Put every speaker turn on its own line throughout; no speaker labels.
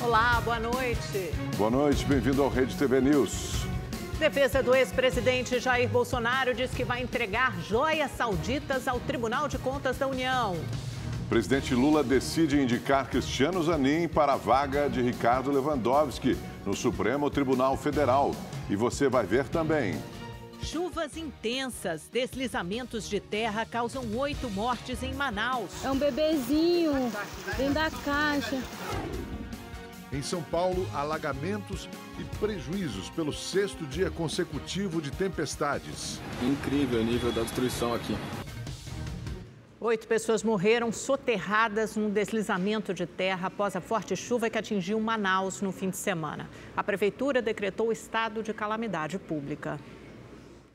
Olá, boa noite.
Boa noite, bem-vindo ao Rede TV News.
Defesa do ex-presidente Jair Bolsonaro diz que vai entregar joias sauditas ao Tribunal de Contas da União.
O presidente Lula decide indicar Cristiano Zanin para a vaga de Ricardo Lewandowski no Supremo Tribunal Federal. E você vai ver também.
Chuvas intensas, deslizamentos de terra causam 8 mortes em Manaus.
É um bebezinho dentro da caixa.
Em São Paulo, alagamentos e prejuízos pelo 6º dia consecutivo de tempestades.
Incrível o nível da destruição aqui.
8 pessoas morreram soterradas num deslizamento de terra após a forte chuva que atingiu Manaus no fim de semana. A prefeitura decretou estado de calamidade pública.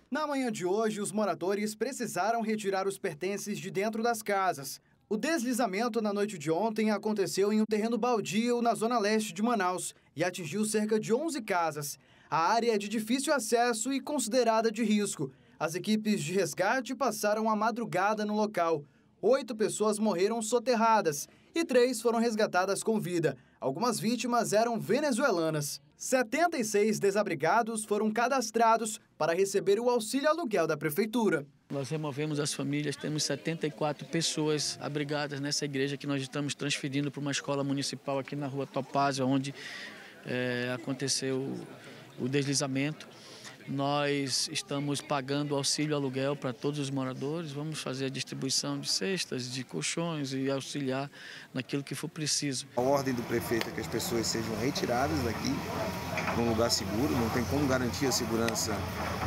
Na manhã de hoje, os moradores precisaram retirar os pertences de dentro das casas. O deslizamento na noite de ontem aconteceu em um terreno baldio na zona leste de Manaus e atingiu cerca de 11 casas. A área é de difícil acesso e considerada de risco. As equipes de resgate passaram a madrugada no local. 8 pessoas morreram soterradas e 3 foram resgatadas com vida. Algumas vítimas eram venezuelanas. 76 desabrigados foram cadastrados para receber o auxílio aluguel da prefeitura.
Nós removemos as famílias, temos 74 pessoas abrigadas nessa igreja que nós estamos transferindo para uma escola municipal aqui na rua Topázio, onde aconteceu o deslizamento. Nós estamos pagando auxílio aluguel para todos os moradores, vamos fazer a distribuição de cestas, de colchões e auxiliar naquilo que for preciso.
A ordem do prefeito é que as pessoas sejam retiradas daqui para um lugar seguro, não tem como garantir a segurança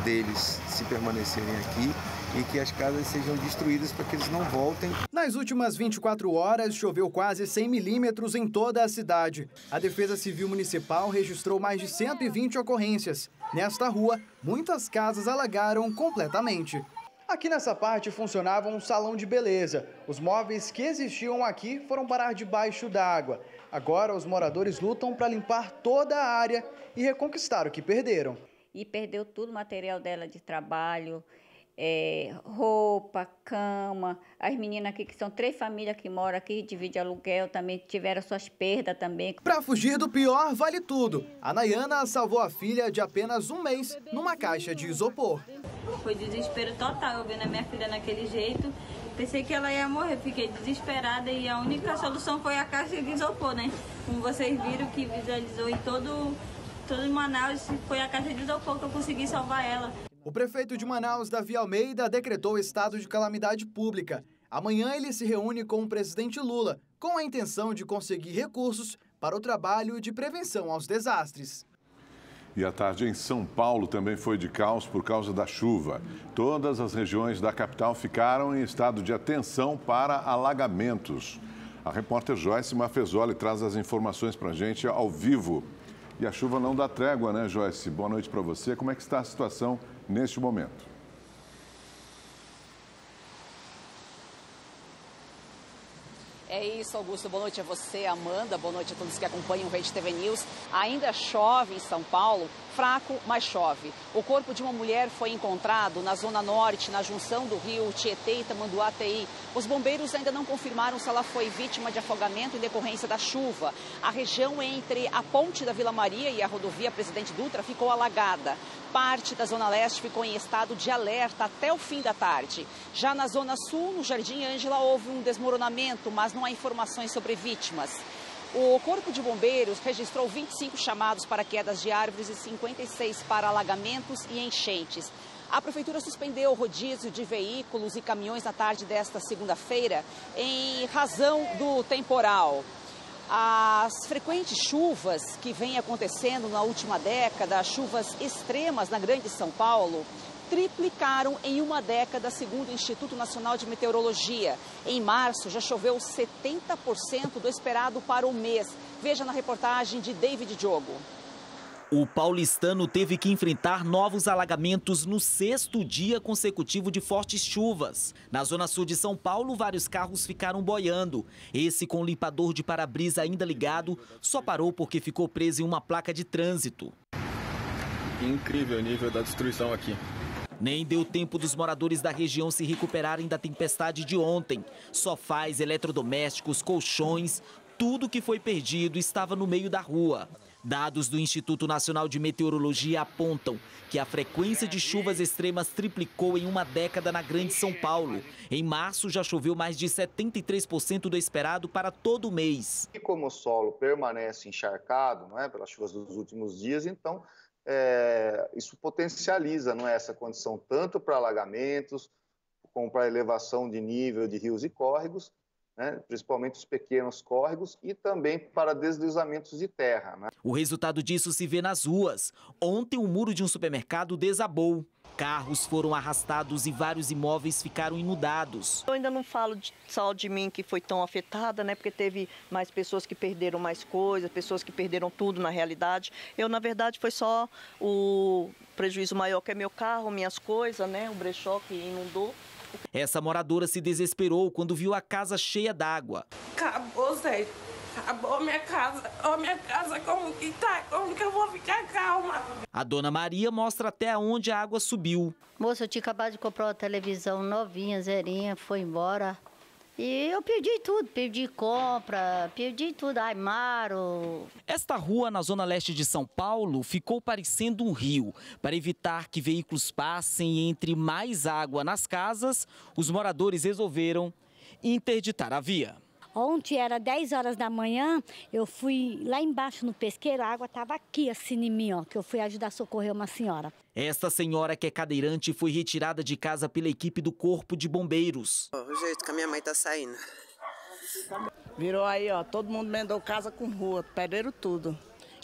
deles se permanecerem aqui e que as casas sejam destruídas para que eles não voltem.
Nas últimas 24 horas, choveu quase 100 milímetros em toda a cidade. A Defesa Civil Municipal registrou mais de 120 ocorrências. Nesta rua, muitas casas alagaram completamente. Aqui nessa parte funcionava um salão de beleza. Os móveis que existiam aqui foram parar debaixo d'água. Agora, os moradores lutam para limpar toda a área e reconquistar o que perderam.
E perdeu tudo, material dela de trabalho, roupa, cama. As meninas aqui, que são 3 famílias que moram aqui, dividem aluguel, também tiveram suas perdas também.
Para fugir do pior, vale tudo. A Nayana salvou a filha de apenas 1 mês numa caixa de isopor.
Foi desespero total, eu vendo a minha filha naquele jeito. Pensei que ela ia morrer, fiquei desesperada e a única solução foi a caixa de isopor, né? Como vocês viram que visualizou em todo Manaus, foi a caixa de isopor que eu consegui salvar ela.
O prefeito de Manaus, Davi Almeida, decretou estado de calamidade pública. Amanhã ele se reúne com o presidente Lula, com a intenção de conseguir recursos para o trabalho de prevenção aos desastres.
E a tarde em São Paulo também foi de caos por causa da chuva. Todas as regiões da capital ficaram em estado de atenção para alagamentos. A repórter Joyce Mafezoli traz as informações para a gente ao vivo. E a chuva não dá trégua, né, Joyce? Boa noite para você. Como é que está a situação neste momento?
É isso, Augusto. Boa noite a você, Amanda. Boa noite a todos que acompanham o Rede TV News. Ainda chove em São Paulo, fraco, mas chove. O corpo de uma mulher foi encontrado na Zona Norte, na junção do rio Tietê e Tamanduateí. Os bombeiros ainda não confirmaram se ela foi vítima de afogamento em decorrência da chuva. A região entre a ponte da Vila Maria e a rodovia Presidente Dutra ficou alagada. Parte da Zona Leste ficou em estado de alerta até o fim da tarde. Já na Zona Sul, no Jardim Ângela, houve um desmoronamento, mas não há informações sobre vítimas. O Corpo de Bombeiros registrou 25 chamados para quedas de árvores e 56 para alagamentos e enchentes. A Prefeitura suspendeu o rodízio de veículos e caminhões na tarde desta segunda-feira em razão do temporal. As frequentes chuvas que vêm acontecendo na última década, chuvas extremas na Grande São Paulo, triplicaram em uma década, segundo o Instituto Nacional de Meteorologia. Em março, já choveu 70% do esperado para o mês. Veja na reportagem de David Diogo.
O paulistano teve que enfrentar novos alagamentos no 6º dia consecutivo de fortes chuvas. Na zona sul de São Paulo, vários carros ficaram boiando. Esse, com o limpador de para-brisa ainda ligado, só parou porque ficou preso em uma placa de trânsito.
Incrível o nível da destruição aqui.
Nem deu tempo dos moradores da região se recuperarem da tempestade de ontem. Sofás, eletrodomésticos, colchões, Tudo que foi perdido estava no meio da rua. Dados do Instituto Nacional de Meteorologia apontam que a frequência de chuvas extremas triplicou em uma década na Grande São Paulo. Em março, já choveu mais de 73% do esperado para todo o mês.
E como o solo permanece encharcado, não é, pelas chuvas dos últimos dias, então isso potencializa, não é, essa condição tanto para alagamentos, como para elevação de nível de rios e córregos, né, principalmente os pequenos córregos, e também para deslizamentos de terra, né?
O resultado disso se vê nas ruas. Ontem, o muro de um supermercado desabou. Carros foram arrastados e vários imóveis ficaram inundados.
Eu ainda não falo só de mim que foi tão afetada, né? Porque teve mais pessoas que perderam mais coisas, pessoas que perderam tudo na realidade. Eu, na verdade, foi só o prejuízo maior que é meu carro, minhas coisas, né? O brechó que inundou.
Essa moradora se desesperou quando viu a casa cheia d'água.
Acabou, Sérgio. Acabou minha casa. Minha casa como que tá? Como que eu vou ficar calma?
A dona Maria mostra até onde a água subiu.
Moça, eu tinha acabado de comprar uma televisão novinha, zerinha, foi embora. E eu perdi tudo, perdi compra, perdi tudo, armário.
Esta rua na zona leste de São Paulo ficou parecendo um rio. Para evitar que veículos passem e entre mais água nas casas, os moradores resolveram interditar a via.
Ontem era 10 horas da manhã, eu fui lá embaixo no pesqueiro, a água estava aqui assim em mim, ó, que eu fui ajudar a socorrer uma senhora.
Esta senhora que é cadeirante foi retirada de casa pela equipe do Corpo de Bombeiros.
O jeito que a minha mãe tá saindo.
Virou aí, ó, todo mundo emendou casa com rua, perderam tudo.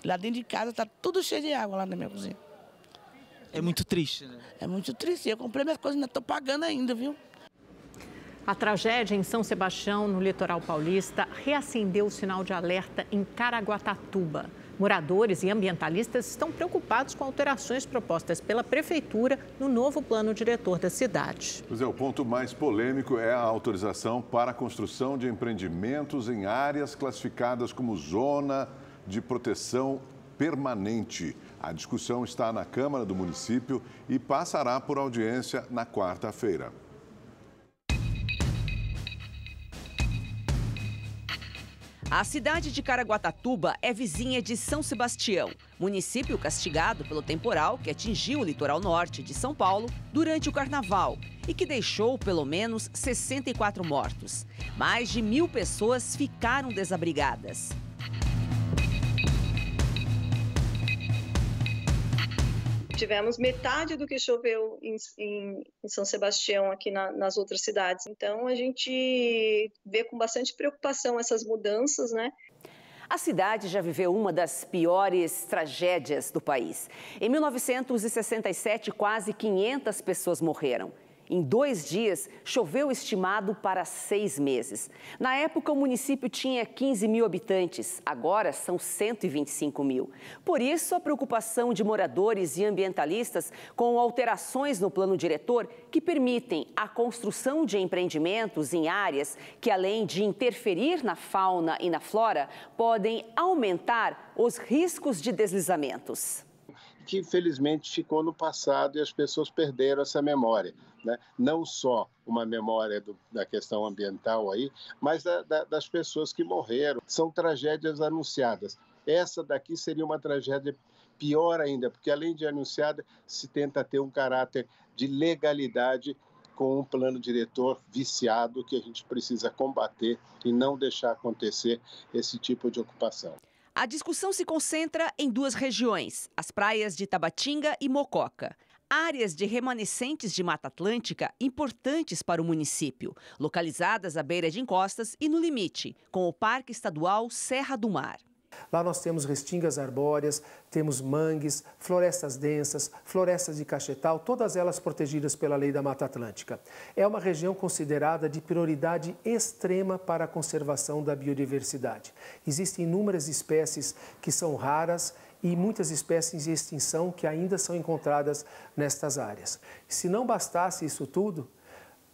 Lá dentro de casa tá tudo cheio de água lá na minha cozinha.
É muito triste, né?
É muito triste, eu comprei minhas coisas e ainda tô pagando ainda, viu?
A tragédia em São Sebastião, no litoral paulista, reacendeu o sinal de alerta em Caraguatatuba. Moradores e ambientalistas estão preocupados com alterações propostas pela prefeitura no novo plano diretor da cidade.
Pois é, o ponto mais polêmico é a autorização para a construção de empreendimentos em áreas classificadas como zona de proteção permanente. A discussão está na Câmara do município e passará por audiência na quarta-feira.
A cidade de Caraguatatuba é vizinha de São Sebastião, município castigado pelo temporal que atingiu o litoral norte de São Paulo durante o carnaval e que deixou pelo menos 64 mortos. Mais de 1.000 pessoas ficaram desabrigadas.
Tivemos metade do que choveu em São Sebastião aqui nas outras cidades. Então, a gente vê com bastante preocupação essas mudanças, né?
A cidade já viveu uma das piores tragédias do país. Em 1967, quase 500 pessoas morreram. Em 2 dias, choveu estimado para 6 meses. Na época, o município tinha 15 mil habitantes, agora são 125 mil. Por isso, a preocupação de moradores e ambientalistas com alterações no plano diretor que permitem a construção de empreendimentos em áreas que, além de interferir na fauna e na flora, podem aumentar os riscos de deslizamentos.
Que infelizmente ficou no passado e as pessoas perderam essa memória, né? Não só uma memória da questão ambiental aí, mas das pessoas que morreram. São tragédias anunciadas. Essa daqui seria uma tragédia pior ainda, porque além de anunciada, se tenta ter um caráter de legalidade com um plano diretor viciado que a gente precisa combater e não deixar acontecer esse tipo de ocupação.
A discussão se concentra em 2 regiões, as praias de Tabatinga e Mococa. Áreas de remanescentes de Mata Atlântica importantes para o município, localizadas à beira de encostas e no limite, com o Parque Estadual Serra do Mar.
Lá nós temos restingas arbóreas, temos mangues, florestas densas, florestas de cachetal, todas elas protegidas pela Lei da Mata Atlântica. É uma região considerada de prioridade extrema para a conservação da biodiversidade. Existem inúmeras espécies que são raras e muitas espécies em extinção que ainda são encontradas nestas áreas. Se não bastasse isso tudo,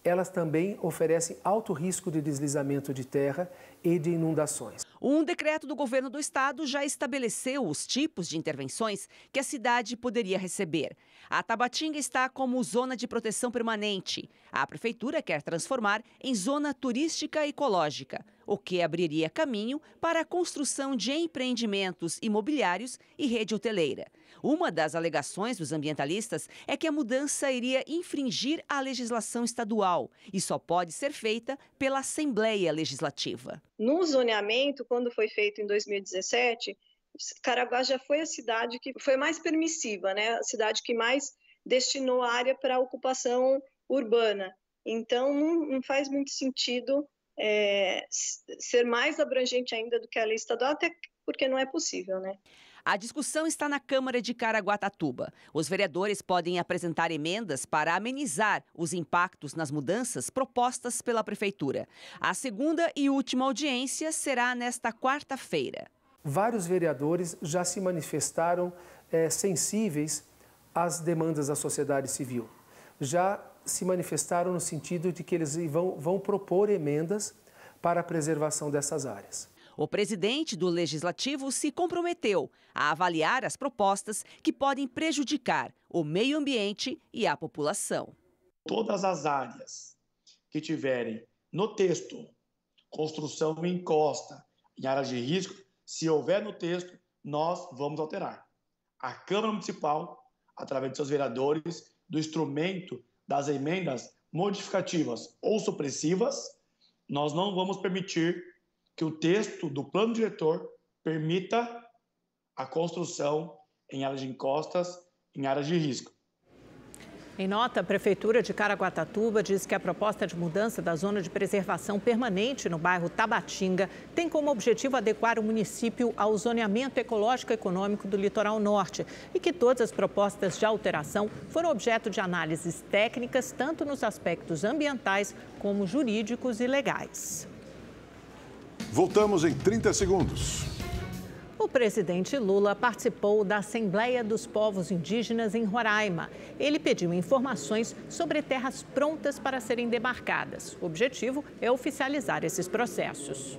elas também oferecem alto risco de deslizamento de terra e de inundações.
Um decreto do governo do estado já estabeleceu os tipos de intervenções que a cidade poderia receber. A Tabatinga está como zona de proteção permanente. A prefeitura quer transformar em zona turística ecológica, o que abriria caminho para a construção de empreendimentos imobiliários e rede hoteleira. Uma das alegações dos ambientalistas é que a mudança iria infringir a legislação estadual e só pode ser feita pela Assembleia Legislativa.
No zoneamento, quando foi feito em 2017, Caraguá já foi a cidade que foi mais permissiva, né? A cidade que mais destinou a área para ocupação urbana. Então, não faz muito sentido ser mais abrangente ainda do que a lei estadual, até porque não é possível, né?
A discussão está na Câmara de Caraguatatuba. Os vereadores podem apresentar emendas para amenizar os impactos nas mudanças propostas pela Prefeitura. A segunda e última audiência será nesta quarta-feira.
Vários vereadores já se manifestaram sensíveis às demandas da sociedade civil. Já se manifestaram no sentido de que eles vão propor emendas para a preservação dessas áreas.
O presidente do Legislativo se comprometeu a avaliar as propostas que podem prejudicar o meio ambiente e a população.
Todas as áreas que tiverem no texto construção em costa, em áreas de risco, se houver no texto, nós vamos alterar. A Câmara Municipal, através de seus vereadores, do instrumento das emendas modificativas ou supressivas, nós não vamos permitir que o texto do plano diretor permita a construção em áreas de encostas, em áreas de risco.
Em nota, a Prefeitura de Caraguatatuba diz que a proposta de mudança da zona de preservação permanente no bairro Tabatinga tem como objetivo adequar o município ao zoneamento ecológico e econômico do litoral norte e que todas as propostas de alteração foram objeto de análises técnicas, tanto nos aspectos ambientais como jurídicos e legais.
Voltamos em 30 segundos.
O presidente Lula participou da Assembleia dos Povos Indígenas em Roraima. Ele pediu informações sobre terras prontas para serem demarcadas. O objetivo é oficializar esses processos.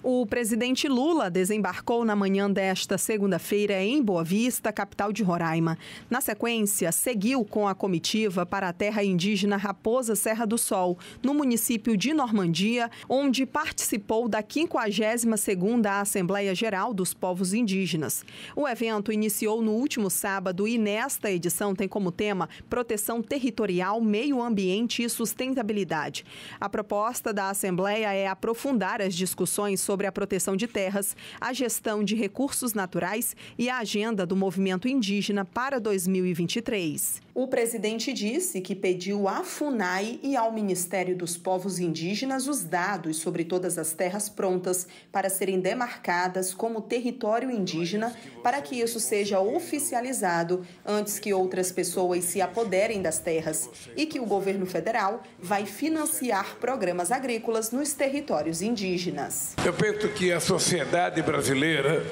O presidente Lula desembarcou na manhã desta segunda-feira em Boa Vista, capital de Roraima. Na sequência, seguiu com a comitiva para a terra indígena Raposa Serra do Sol, no município de Normandia, onde participou da 52ª Assembleia Geral dos Povos Indígenas. O evento iniciou no último sábado e nesta edição tem como tema proteção territorial, meio ambiente e sustentabilidade. A proposta da Assembleia é aprofundar as discussões sobre a proteção de terras, a gestão de recursos naturais e a agenda do movimento indígena para 2023. O presidente disse que pediu à FUNAI e ao Ministério dos Povos Indígenas os dados sobre todas as terras prontas para serem demarcadas como território indígena, para que isso seja oficializado antes que outras pessoas se apoderem das terras e que o governo federal vai financiar programas agrícolas nos territórios indígenas.
Eu penso que a sociedade brasileira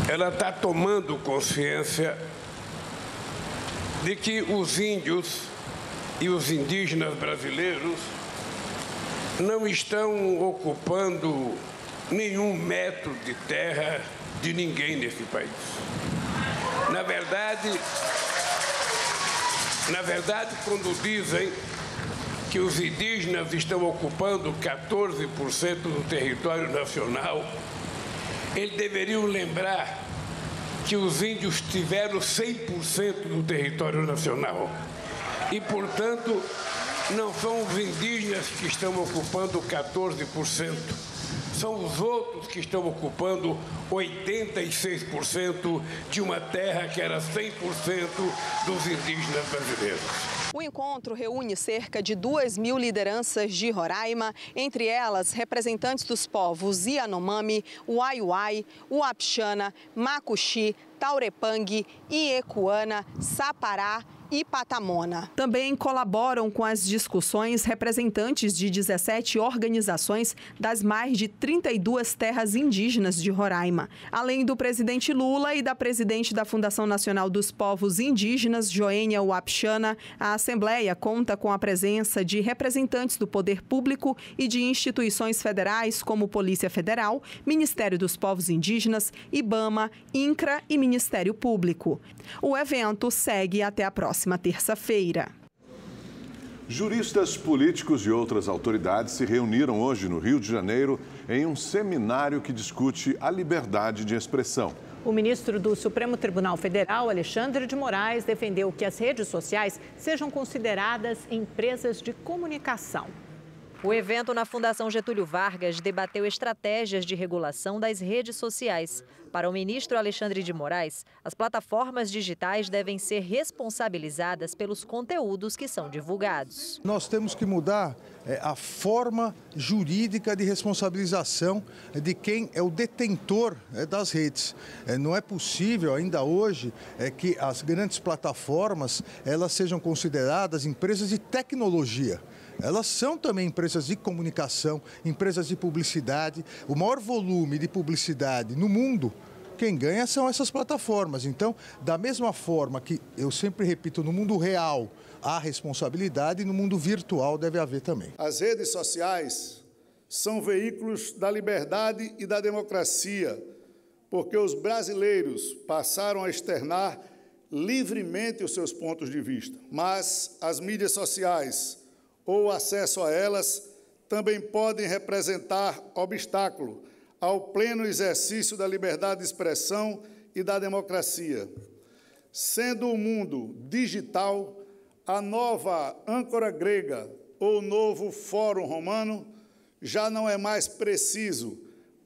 ela está tomando consciência de que os índios e os indígenas brasileiros não estão ocupando nenhum metro de terra de ninguém nesse país. Na verdade, quando dizem que os indígenas estão ocupando 14% do território nacional, eles deveriam lembrar que os índios tiveram 100% do território nacional. E, portanto, não são os indígenas que estão ocupando 14%, são os outros que estão ocupando 86% de uma terra que era 100% dos indígenas brasileiros.
O encontro reúne cerca de 2.000 lideranças de Roraima, entre elas representantes dos povos Yanomami, Uaiuai, Uapixana, Macuxi, Taurepang, Iekuana, Sapará e Patamona. Também colaboram com as discussões representantes de 17 organizações das mais de 32 terras indígenas de Roraima. Além do presidente Lula e da presidente da Fundação Nacional dos Povos Indígenas, Joênia Wapichana, a Assembleia conta com a presença de representantes do poder público e de instituições federais como Polícia Federal, Ministério dos Povos Indígenas, IBAMA, INCRA e Ministério Público. O evento segue até a próxima terça-feira.
Juristas, políticos e outras autoridades se reuniram hoje no Rio de Janeiro em um seminário que discute a liberdade de expressão.
O ministro do Supremo Tribunal Federal, Alexandre de Moraes, defendeu que as redes sociais sejam consideradas empresas de comunicação.
O evento na Fundação Getúlio Vargas debateu estratégias de regulação das redes sociais. Para o ministro Alexandre de Moraes, as plataformas digitais devem ser responsabilizadas pelos conteúdos que são divulgados.
Nós temos que mudar a forma jurídica de responsabilização de quem é o detentor das redes. Não é possível ainda hoje que as grandes plataformas elas sejam consideradas empresas de tecnologia. Elas são também empresas de comunicação, empresas de publicidade. O maior volume de publicidade no mundo, quem ganha são essas plataformas. Então, da mesma forma que eu sempre repito, no mundo real há responsabilidade, e no mundo virtual deve haver também.
As redes sociais são veículos da liberdade e da democracia, porque os brasileiros passaram a externar livremente os seus pontos de vista. Mas as mídias sociais ou acesso a elas também podem representar obstáculo ao pleno exercício da liberdade de expressão e da democracia. Sendo o mundo digital a nova âncora grega ou novo fórum romano, já não é mais preciso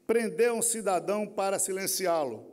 prender um cidadão para silenciá-lo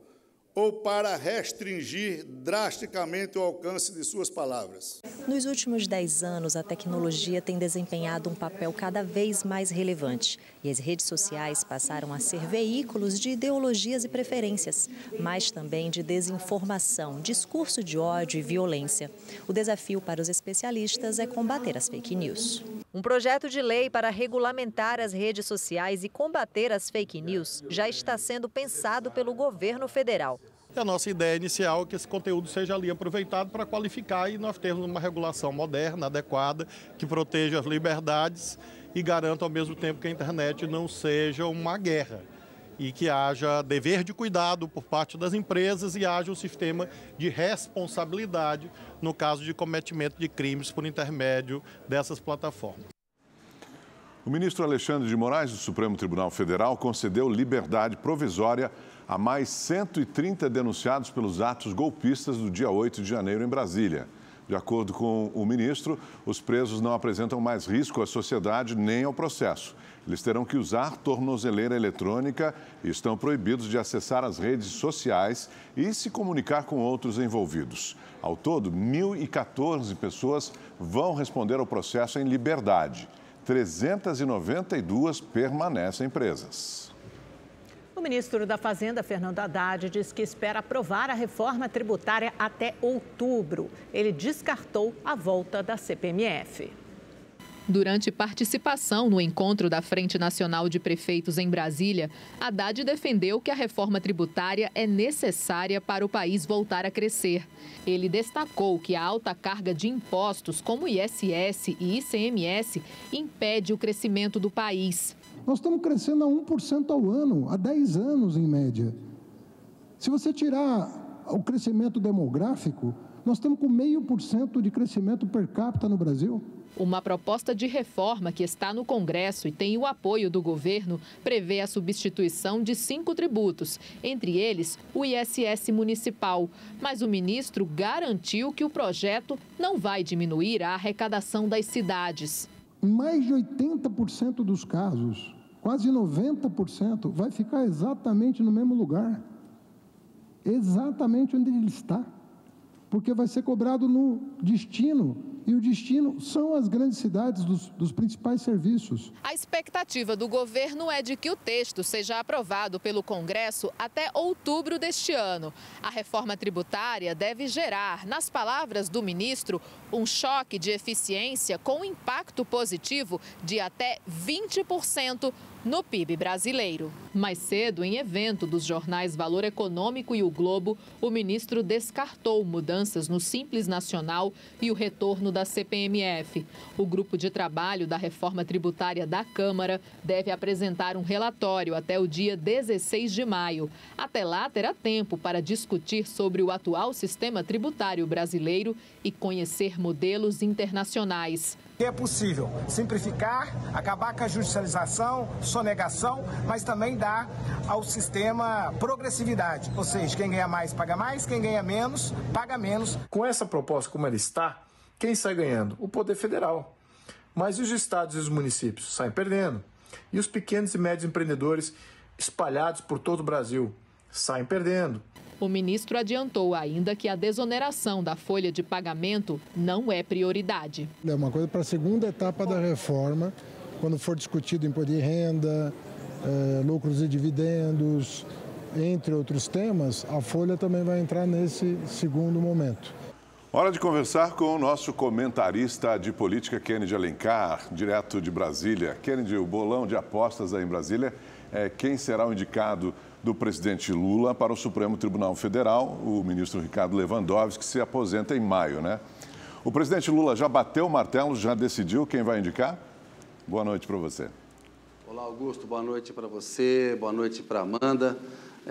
ou para restringir drasticamente o alcance de suas palavras.
Nos últimos 10 anos, a tecnologia tem desempenhado um papel cada vez mais relevante e as redes sociais passaram a ser veículos de ideologias e preferências, mas também de desinformação, discurso de ódio e violência. O desafio para os especialistas é combater as fake news. Um projeto de lei para regulamentar as redes sociais e combater as fake news já está sendo pensado pelo governo federal.
A nossa ideia inicial é que esse conteúdo seja ali aproveitado para qualificar e nós termos uma regulação moderna, adequada, que proteja as liberdades e garanta ao mesmo tempo que a internet não seja uma guerra e que haja dever de cuidado por parte das empresas e haja um sistema de responsabilidade no caso de cometimento de crimes por intermédio dessas plataformas.
O ministro Alexandre de Moraes, do Supremo Tribunal Federal, concedeu liberdade provisória a mais 130 denunciados pelos atos golpistas do dia 8 de janeiro em Brasília. De acordo com o ministro, os presos não apresentam mais risco à sociedade nem ao processo. Eles terão que usar tornozeleira eletrônica e estão proibidos de acessar as redes sociais e se comunicar com outros envolvidos. Ao todo, 1.014 pessoas vão responder ao processo em liberdade. 392 permanecem presas.
O ministro da Fazenda, Fernando Haddad, diz que espera aprovar a reforma tributária até outubro. Ele descartou a volta da CPMF.
Durante participação no encontro da Frente Nacional de Prefeitos em Brasília, Haddad defendeu que a reforma tributária é necessária para o país voltar a crescer. Ele destacou que a alta carga de impostos, como ISS e ICMS, impede o crescimento do país.
Nós estamos crescendo a 1% ao ano, há 10 anos em média. Se você tirar o crescimento demográfico, nós estamos com 0,5% de crescimento per capita no Brasil.
Uma proposta de reforma que está no Congresso e tem o apoio do governo prevê a substituição de 5 tributos, entre eles o ISS municipal. Mas o ministro garantiu que o projeto não vai diminuir a arrecadação das cidades.
Em mais de 80% dos casos, quase 90%, vai ficar exatamente no mesmo lugar. Exatamente onde ele está. Porque vai ser cobrado no destino E o destino são as grandes cidades dos principais serviços.
A expectativa do governo é de que o texto seja aprovado pelo Congresso até outubro deste ano. A reforma tributária deve gerar, nas palavras do ministro, um choque de eficiência com impacto positivo de até 20% no PIB brasileiro. Mais cedo, em evento dos jornais Valor Econômico e O Globo, o ministro descartou mudanças no Simples Nacional e o retorno da CPMF. O grupo de trabalho da reforma tributária da Câmara deve apresentar um relatório até o dia 16 de maio. Até lá, terá tempo para discutir sobre o atual sistema tributário brasileiro e conhecer modelos internacionais.
É possível simplificar, acabar com a judicialização, sonegação, mas também dar ao sistema progressividade. Ou seja, quem ganha mais, paga mais, quem ganha menos, paga menos.
Com essa proposta como ela está, quem sai ganhando? O Poder Federal. Mas os estados e os municípios saem perdendo. E os pequenos e médios empreendedores espalhados por todo o Brasil saem perdendo.
O ministro adiantou ainda que a desoneração da folha de pagamento não é prioridade.
É uma coisa para a segunda etapa da reforma, quando for discutido imposto de renda, lucros e dividendos, entre outros temas, a folha também vai entrar nesse segundo momento.
Hora de conversar com o nosso comentarista de política, Kennedy Alencar, direto de Brasília. Kennedy, o bolão de apostas aí em Brasília é quem será o indicado do presidente Lula para o Supremo Tribunal Federal, o ministro Ricardo Lewandowski, que se aposenta em maio, né? O presidente Lula já bateu o martelo, já decidiu quem vai indicar? Boa noite para você.
Olá, Augusto. Boa noite para você, boa noite para Amanda,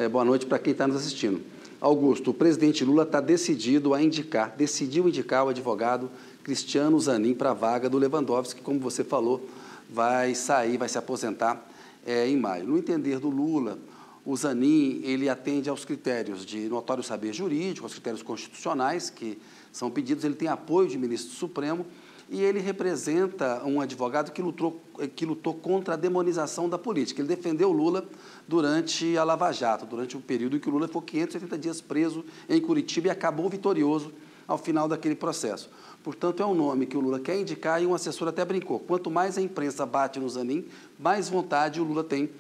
boa noite para quem está nos assistindo. Augusto, o presidente Lula está decidiu indicar o advogado Cristiano Zanin para a vaga do Lewandowski, que, como você falou, vai se aposentar em maio. No entender do Lula, o Zanin, ele atende aos critérios de notório saber jurídico, aos critérios constitucionais que são pedidos, ele tem apoio de ministro do Supremo e ele representa um advogado que lutou contra a demonização da política. Ele defendeu o Lula durante a Lava Jato, durante o período em que o Lula ficou 580 dias preso em Curitiba e acabou vitorioso ao final daquele processo. Portanto, é um nome que o Lula quer indicar e um assessor até brincou. Quanto mais a imprensa bate no Zanin, mais vontade o Lula tem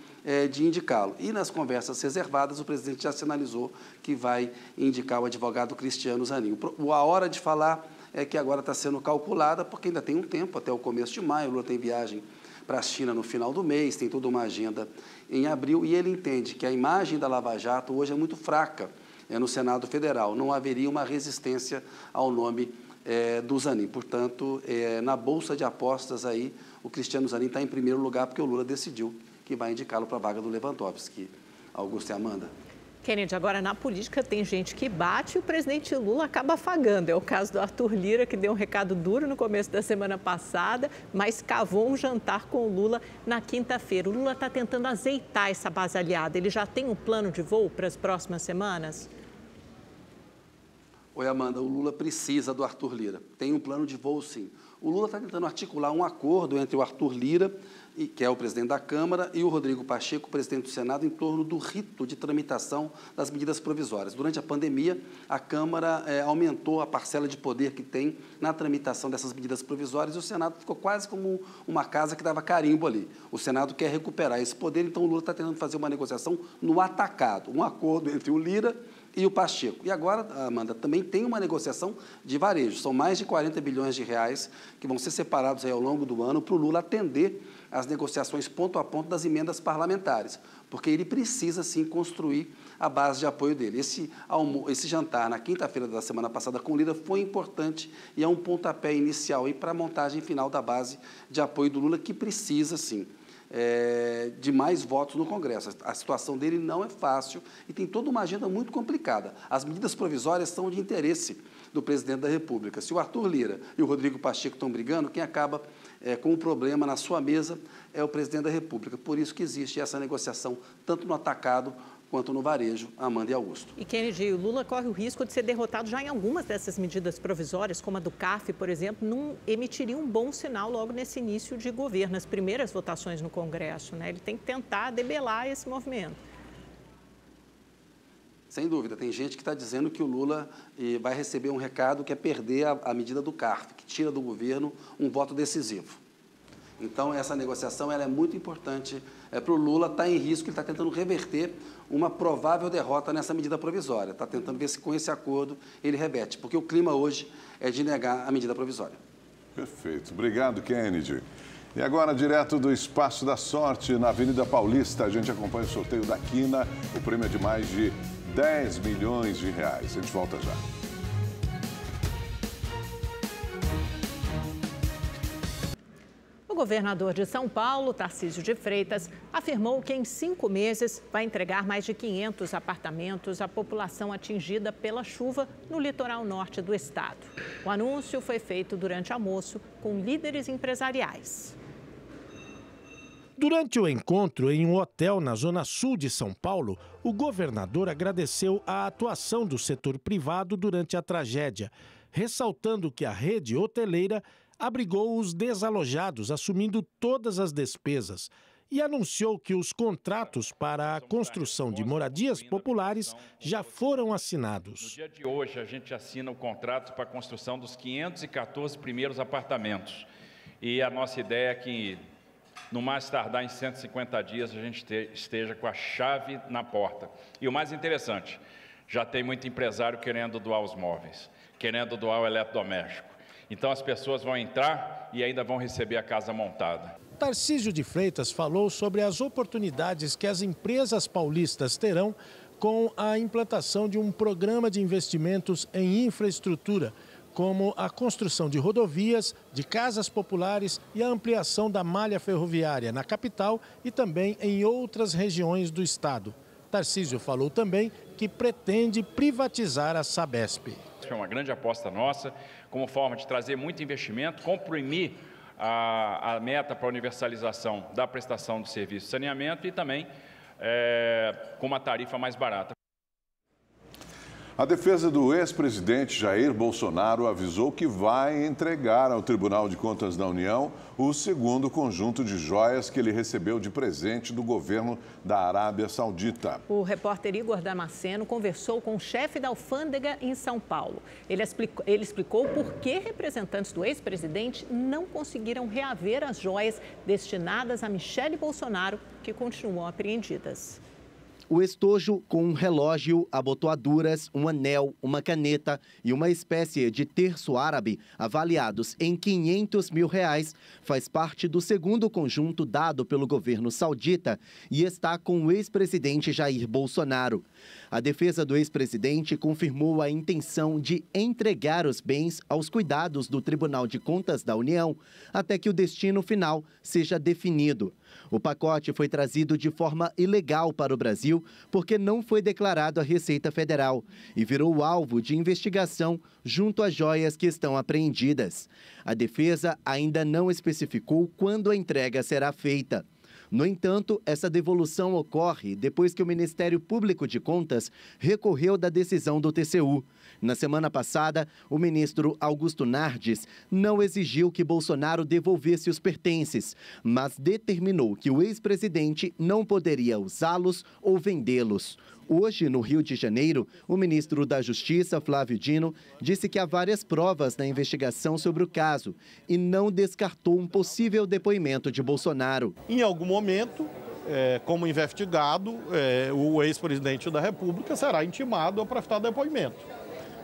de indicá-lo. E nas conversas reservadas, o presidente já sinalizou que vai indicar o advogado Cristiano Zanin. A hora de falar é que agora está sendo calculada, porque ainda tem um tempo, até o começo de maio, o Lula tem viagem para a China no final do mês, tem toda uma agenda em abril, e ele entende que a imagem da Lava Jato hoje é muito fraca no Senado Federal. Não haveria uma resistência ao nome do Zanin. Portanto, na Bolsa de Apostas, aí, o Cristiano Zanin está em primeiro lugar, porque o Lula decidiu que vai indicá-lo para a vaga do Lewandowski. Augusto e Amanda.
Kennedy, agora na política tem gente que bate e o presidente Lula acaba afagando. É o caso do Arthur Lira, que deu um recado duro no começo da semana passada, mas cavou um jantar com o Lula na quinta-feira. O Lula está tentando azeitar essa base aliada. Ele já tem um plano de voo para as próximas semanas?
Oi, Amanda, o Lula precisa do Arthur Lira. Tem um plano de voo, sim. O Lula está tentando articular um acordo entre o Arthur Lira, que é o presidente da Câmara, e o Rodrigo Pacheco, presidente do Senado, em torno do rito de tramitação das medidas provisórias. Durante a pandemia, a Câmara aumentou a parcela de poder que tem na tramitação dessas medidas provisórias e o Senado ficou quase como uma casa que dava carimbo ali. O Senado quer recuperar esse poder, então o Lula está tentando fazer uma negociação no atacado, um acordo entre o Lira e o Pacheco. E agora, Amanda, também tem uma negociação de varejo. São mais de 40 bilhões de reais que vão ser separados aí ao longo do ano para o Lula atender as negociações ponto a ponto das emendas parlamentares, porque ele precisa, sim, construir a base de apoio dele. Esse jantar, na quinta-feira da semana passada com o Lira, foi importante e é um pontapé inicial para a montagem final da base de apoio do Lula, que precisa, sim, de mais votos no Congresso. A situação dele não é fácil e tem toda uma agenda muito complicada. As medidas provisórias são de interesse do presidente da República. Se o Arthur Lira e o Rodrigo Pacheco estão brigando, quem acaba com um problema na sua mesa é o presidente da República. Por isso que existe essa negociação, tanto no atacado quanto no varejo, Amanda e Augusto.
E, Kennedy, o Lula corre o risco de ser derrotado já em algumas dessas medidas provisórias, como a do CAF, por exemplo, não emitiria um bom sinal logo nesse início de governo, nas primeiras votações no Congresso, né? Ele tem que tentar debelar esse movimento.
Sem dúvida, tem gente que está dizendo que o Lula vai receber um recado que é perder a medida do CARF, que tira do governo um voto decisivo. Então, essa negociação ela é muito importante para o Lula, está em risco, ele está tentando reverter uma provável derrota nessa medida provisória. Está tentando ver se com esse acordo ele reverte, porque o clima hoje é de negar a medida provisória.
Perfeito. Obrigado, Kennedy. E agora, direto do Espaço da Sorte, na Avenida Paulista, a gente acompanha o sorteio da Quina. O prêmio é de mais de 10 milhões de reais. A gente volta já.
O governador de São Paulo, Tarcísio de Freitas, afirmou que em 5 meses vai entregar mais de 500 apartamentos à população atingida pela chuva no litoral norte do estado. O anúncio foi feito durante almoço com líderes empresariais.
Durante o encontro em um hotel na zona sul de São Paulo, o governador agradeceu a atuação do setor privado durante a tragédia, ressaltando que a rede hoteleira abrigou os desalojados, assumindo todas as despesas, e anunciou que os contratos para a construção de moradias populares já foram assinados.
No dia de hoje, a gente assina o contrato para a construção dos 514 primeiros apartamentos. E a nossa ideia é que, no mais tardar em 150 dias, a gente esteja com a chave na porta. E o mais interessante, já tem muito empresário querendo doar os móveis, querendo doar o eletrodoméstico. Então as pessoas vão entrar e ainda vão receber a casa montada.
Tarcísio de Freitas falou sobre as oportunidades que as empresas paulistas terão com a implantação de um programa de investimentos em infraestrutura, como a construção de rodovias, de casas populares e a ampliação da malha ferroviária na capital e também em outras regiões do estado. Tarcísio falou também que pretende privatizar a Sabesp.
É uma grande aposta nossa, como forma de trazer muito investimento, comprimir a meta para a universalização da prestação do serviço de saneamento e também com uma tarifa mais barata.
A defesa do ex-presidente Jair Bolsonaro avisou que vai entregar ao Tribunal de Contas da União o segundo conjunto de joias que ele recebeu de presente do governo da Arábia Saudita.
O repórter Igor Damasceno conversou com o chefe da alfândega em São Paulo. Ele explicou por que representantes do ex-presidente não conseguiram reaver as joias destinadas a Michele Bolsonaro, que continuam apreendidas.
O estojo com um relógio, abotoaduras, um anel, uma caneta e uma espécie de terço árabe avaliados em R$500 mil faz parte do segundo conjunto dado pelo governo saudita e está com o ex-presidente Jair Bolsonaro. A defesa do ex-presidente confirmou a intenção de entregar os bens aos cuidados do Tribunal de Contas da União até que o destino final seja definido. O pacote foi trazido de forma ilegal para o Brasil porque não foi declarado à Receita Federal e virou alvo de investigação junto às joias que estão apreendidas. A defesa ainda não especificou quando a entrega será feita. No entanto, essa devolução ocorre depois que o Ministério Público de Contas recorreu da decisão do TCU. Na semana passada, o ministro Augusto Nardes não exigiu que Bolsonaro devolvesse os pertences, mas determinou que o ex-presidente não poderia usá-los ou vendê-los. Hoje, no Rio de Janeiro, o ministro da Justiça, Flávio Dino, disse que há várias provas na investigação sobre o caso e não descartou um possível depoimento de Bolsonaro.
Em algum momento, como investigado, o ex-presidente da República será intimado a prestar depoimento.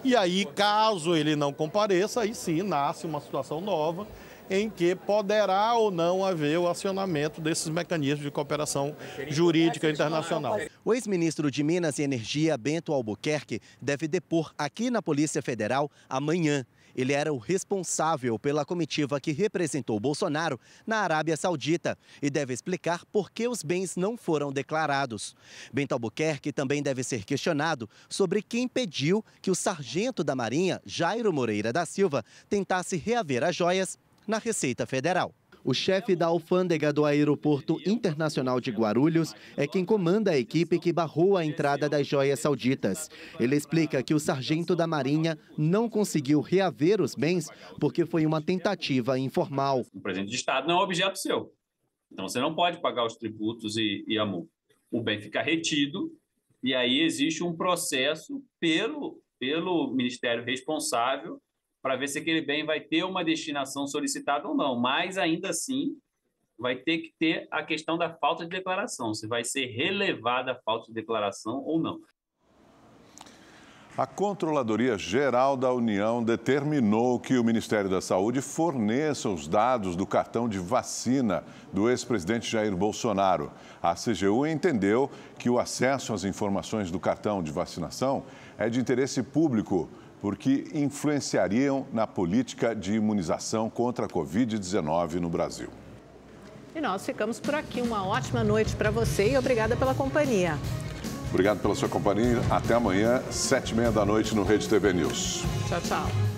E aí, caso ele não compareça, aí sim nasce uma situação nova em que poderá ou não haver o acionamento desses mecanismos de cooperação jurídica internacional.
O ex-ministro de Minas e Energia, Bento Albuquerque, deve depor aqui na Polícia Federal amanhã. Ele era o responsável pela comitiva que representou Bolsonaro na Arábia Saudita e deve explicar por que os bens não foram declarados. Bento Albuquerque também deve ser questionado sobre quem pediu que o sargento da Marinha, Jairo Moreira da Silva, tentasse reaver as joias na Receita Federal. O chefe da alfândega do Aeroporto Internacional de Guarulhos é quem comanda a equipe que barrou a entrada das joias sauditas. Ele explica que o sargento da Marinha não conseguiu reaver os bens porque foi uma tentativa informal.
O presente de Estado não é objeto seu. Então você não pode pagar os tributos e a multa. O bem fica retido E aí existe um processo pelo Ministério responsável para ver se aquele bem vai ter uma destinação solicitada ou não. Mas, ainda assim, vai ter que ter a questão da falta de declaração, se vai ser relevada a falta de declaração ou não.
A Controladoria Geral da União determinou que o Ministério da Saúde forneça os dados do cartão de vacina do ex-presidente Jair Bolsonaro. A CGU entendeu que o acesso às informações do cartão de vacinação é de interesse público, porque influenciariam na política de imunização contra a Covid-19 no Brasil.
E nós ficamos por aqui. Uma ótima noite para você e obrigada pela companhia.
Obrigado pela sua companhia. Até amanhã, 7h30 da noite no Rede TV News.
Tchau, tchau.